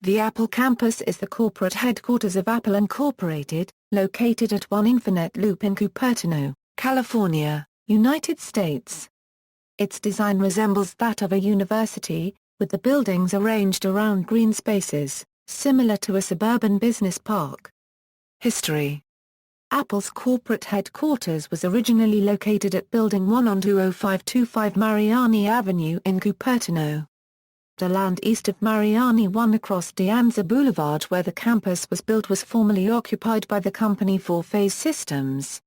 The Apple campus is the corporate headquarters of Apple Incorporated, located at 1 Infinite Loop in Cupertino, California, United States. Its design resembles that of a university, with the buildings arranged around green spaces, similar to a suburban business park. History. Apple's corporate headquarters was originally located at Building 1 on 20525 Mariani Avenue in Cupertino. The land east of Mariani 1 across De Anza Boulevard where the campus was built was formerly occupied by the company Four-Phase Systems.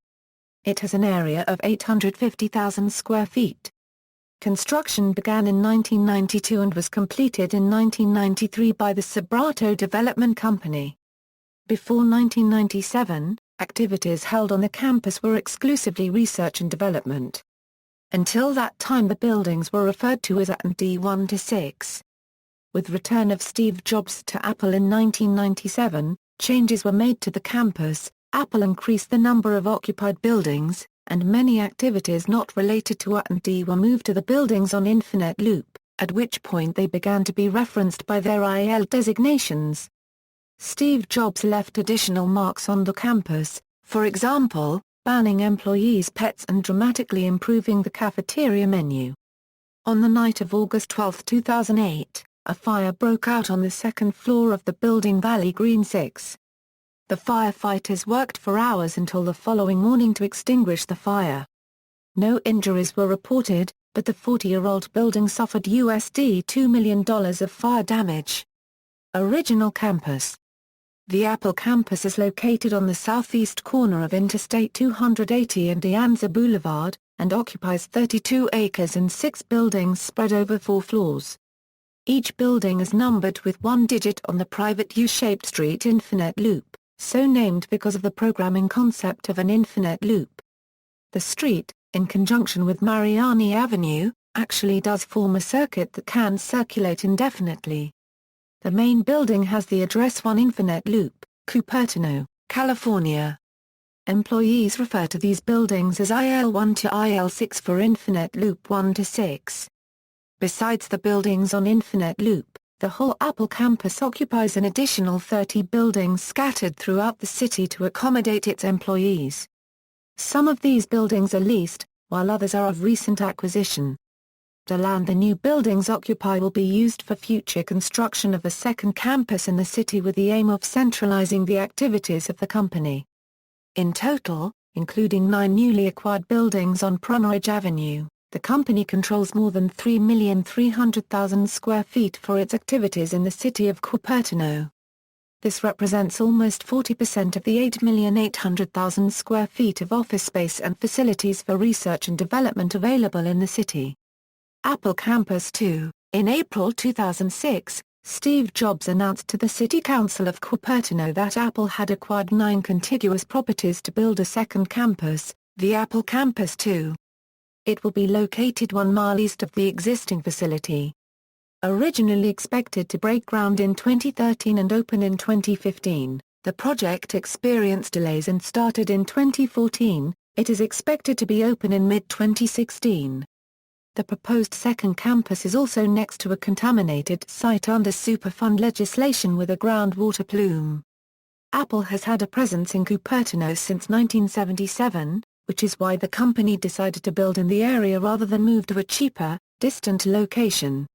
It has an area of 850,000 square feet. Construction began in 1992 and was completed in 1993 by the Subrato Development Company. Before 1997, activities held on the campus were exclusively research and development. Until that time the buildings were referred to as A&D 1-6. With return of Steve Jobs to Apple in 1997, changes were made to the campus. Apple increased the number of occupied buildings, and many activities not related to A&D were moved to the buildings on Infinite Loop, at which point they began to be referenced by their IL designations. Steve Jobs left additional marks on the campus, for example, banning employees' pets and dramatically improving the cafeteria menu. On the night of August 12, 2008, a fire broke out on the second floor of the building Valley Green 6. The firefighters worked for hours until the following morning to extinguish the fire. No injuries were reported, but the 40-year-old building suffered $2 million of fire damage. Original campus. The Apple campus is located on the southeast corner of Interstate 280 and De Anza Boulevard, and occupies 32 acres and 6 buildings spread over 4 floors. Each building is numbered with one digit on the private U-shaped street Infinite Loop, so named because of the programming concept of an infinite loop. The street, in conjunction with Mariani Avenue, actually does form a circuit that can circulate indefinitely. The main building has the address 1 Infinite Loop, Cupertino, California. Employees refer to these buildings as IL1 to IL6 for Infinite Loop 1-6. Besides the buildings on Infinite Loop, the whole Apple campus occupies an additional 30 buildings scattered throughout the city to accommodate its employees. Some of these buildings are leased, while others are of recent acquisition. The land the new buildings occupy will be used for future construction of a second campus in the city with the aim of centralizing the activities of the company. In total, including 9 newly acquired buildings on Pronridge Avenue, the company controls more than 3,300,000 square feet for its activities in the city of Cupertino. This represents almost 40% of the 8,800,000 square feet of office space and facilities for research and development available in the city. Apple Campus 2. In April 2006, Steve Jobs announced to the City Council of Cupertino that Apple had acquired 9 contiguous properties to build a second campus, the Apple Campus 2. It will be located 1 mile east of the existing facility. Originally expected to break ground in 2013 and open in 2015, the project experienced delays and started in 2014. It is expected to be open in mid-2016. The proposed second campus is also next to a contaminated site under Superfund legislation with a groundwater plume. Apple has had a presence in Cupertino since 1977, which is why the company decided to build in the area rather than move to a cheaper, distant location.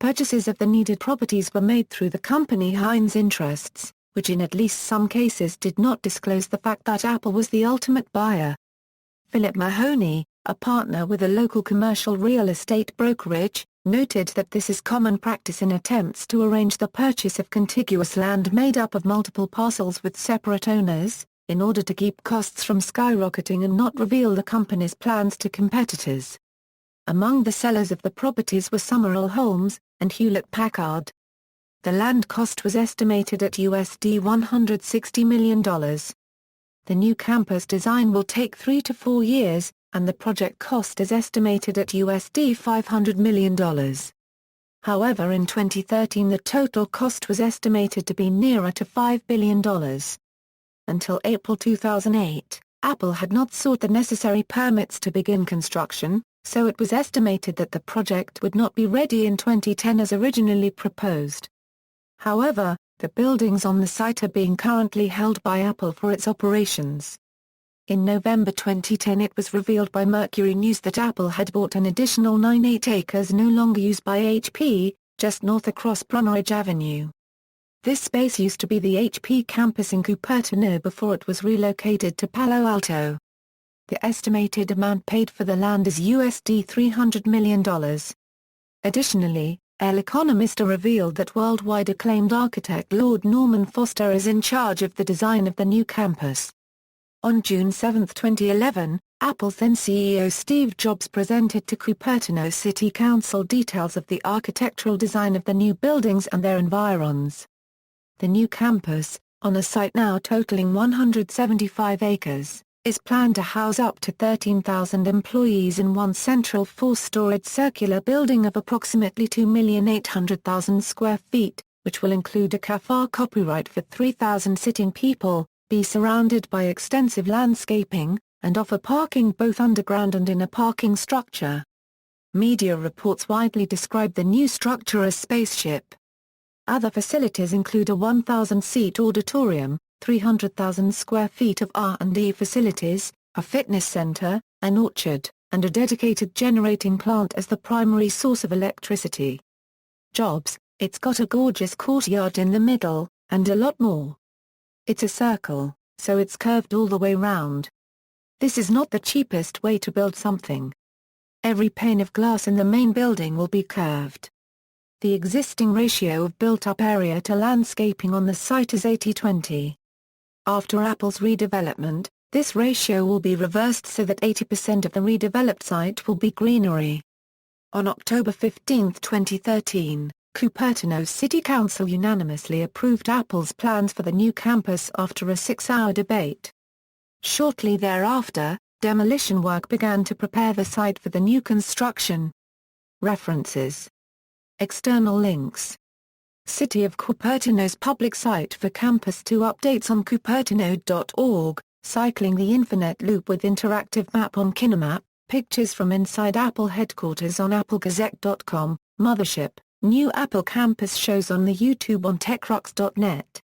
Purchases of the needed properties were made through the company Heinz Interests, which in at least some cases did not disclose the fact that Apple was the ultimate buyer. Philip Mahoney, a partner with a local commercial real estate brokerage, noted that this is common practice in attempts to arrange the purchase of contiguous land made up of multiple parcels with separate owners, in order to keep costs from skyrocketing and not reveal the company's plans to competitors. Among the sellers of the properties were Summerall Holmes and Hewlett-Packard. The land cost was estimated at $160 million. The new campus design will take 3 to 4 years, and the project cost is estimated at $500 million. However, in 2013 the total cost was estimated to be nearer to $5 billion. Until April 2008, Apple had not sought the necessary permits to begin construction, so it was estimated that the project would not be ready in 2010 as originally proposed. However, the buildings on the site are being currently held by Apple for its operations. In November 2010 it was revealed by Mercury News that Apple had bought an additional 9.8 acres no longer used by HP, just north across Brunridge Avenue. This space used to be the HP campus in Cupertino before it was relocated to Palo Alto. The estimated amount paid for the land is USD $300 million. Additionally, El Economista revealed that worldwide acclaimed architect Lord Norman Foster is in charge of the design of the new campus. On June 7, 2011, Apple's then CEO Steve Jobs presented to Cupertino City Council details of the architectural design of the new buildings and their environs. The new campus, on a site now totaling 175 acres, is planned to house up to 13,000 employees in one central four-storied circular building of approximately 2,800,000 square feet, which will include a CAFR copyright for 3,000 sitting people, be surrounded by extensive landscaping, and offer parking both underground and in a parking structure. Media reports widely describe the new structure as spaceship. Other facilities include a 1,000-seat auditorium, 300,000 square feet of R&D facilities, a fitness center, an orchard, and a dedicated generating plant as the primary source of electricity. Jobs, it's got a gorgeous courtyard in the middle, and a lot more. It's a circle, so it's curved all the way round. This is not the cheapest way to build something. Every pane of glass in the main building will be curved. The existing ratio of built-up area to landscaping on the site is 80-20. After Apple's redevelopment, this ratio will be reversed so that 80% of the redeveloped site will be greenery. On October 15, 2013, Cupertino City Council unanimously approved Apple's plans for the new campus after a 6-hour debate. Shortly thereafter, demolition work began to prepare the site for the new construction. References. External links. City of Cupertino's public site for Campus 2 updates on cupertino.org, Cycling the Infinite Loop with interactive map on Kinemap, pictures from inside Apple headquarters on applegazette.com, Mothership, new Apple campus shows on the YouTube on techrux.net.